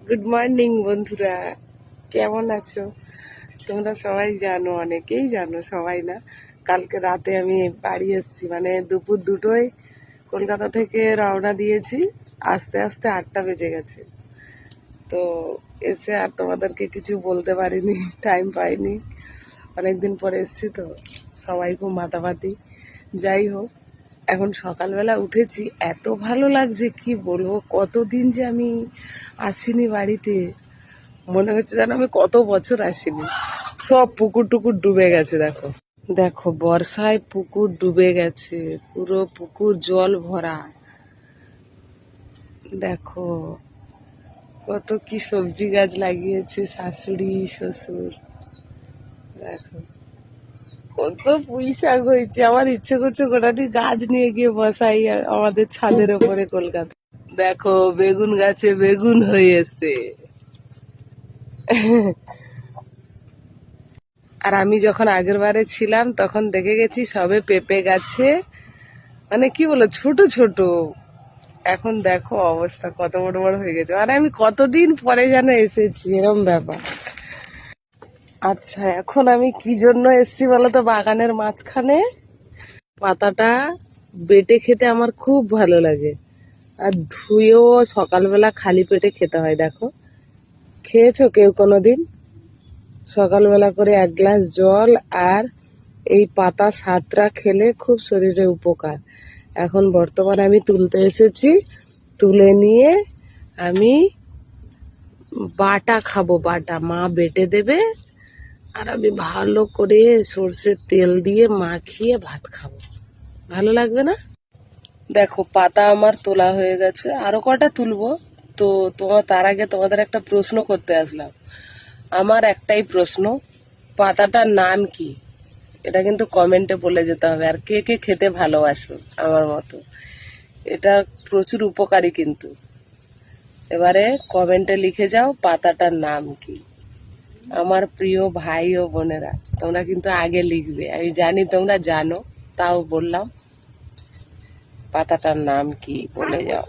Good morning বন্ধুরা, কেমন আছো? তোমরা সবাই জানো, অনেকেই জানো, সবাই না। কালকে রাতে আমি বাড়ি এসেছি, মানে দুপুর 2টোয় কলকাতা থেকে রওনা দিয়েছি। আস্তে আস্তে 8টা বেজে গেছে। তো এসে আর তোমাদেরকে কিছু বলতে পারিনি, টাইম পাইনি। অনেকদিন পরে এসেছি তো, সবাই খুব মাতামাতি। যাই হোক, এখন সকালবেলা উঠেছি, এত ভালো লাগছে কি বলবো। কতদিন যে আমি আসিনি বাড়িতে, মনে হচ্ছে যেন আমি কত বছর আসিনি। সব পুকুর টুকুর ডুবে গেছে। দেখো দেখো, বর্ষায় পুকুর ডুবে গেছে, পুরো পুকুর জল ভরা। দেখো কত কি সবজি গাছ লাগিয়েছে শাশুড়ি শ্বশুর। দেখো কত পুঁই শাক হয়েছে। আমার ইচ্ছে করছে গোটা দিয়ে গাছ নিয়ে গিয়ে বসাই আমাদের ছাদের ওপরে কলকাতা। দেখো বেগুন গাছে বেগুন হয়েছে। আর আমি যখন আগের বারে ছিলাম তখন দেখে গেছি সবে পেঁপে গাছে, মানে কি বলো, ছোট ছোট। এখন দেখো অবস্থা, কত বড় বড় হয়ে গেছে। আর আমি কতদিন পরে যেন এসেছি, এরম ব্যাপার। আচ্ছা, এখন আমি কি জন্য এসেছি বলতো বাগানের মাঝখানে? পাতাটা বেটে খেতে আমার খুব ভালো লাগে, আর ধুয়েও সকালবেলা খালি পেটে খেতে হয়। দেখো, খেয়েছো কেউ কোনোদিন? সকালবেলা করে 1 গ্লাস জল আর এই পাতা সাতটা খেলে খুব শরীরে উপকার। এখন বর্তমানে আমি তুলতে এসেছি, তুলে নিয়ে আমি বাটা খাবো। বাটা মা বেটে দেবে, আর আমি ভালো করে সর্ষের তেল দিয়ে মাখিয়ে ভাত খাবো। ভালো লাগবে না? দেখো পাতা আমার তোলা হয়ে গেছে, আরো কটা তুলবো। তো তার আগে তোমাদের একটা প্রশ্ন করতে আসলাম। আমার একটাই প্রশ্ন, পাতাটার নাম কি? এটা কিন্তু কমেন্টে বলে যেতে হবে। আর কে কে খেতে ভালোবাসো আমার মতো? এটা প্রচুর উপকারী কিন্তু। এবারে কমেন্টে লিখে যাও পাতাটার নাম কি। আমার প্রিয় ভাই ও বোনেরা, তোমরা কিন্তু আগে লিখবে, আমি জানি তোমরা জানো, তাও বললাম পাতাটার নাম কি বলে যাও।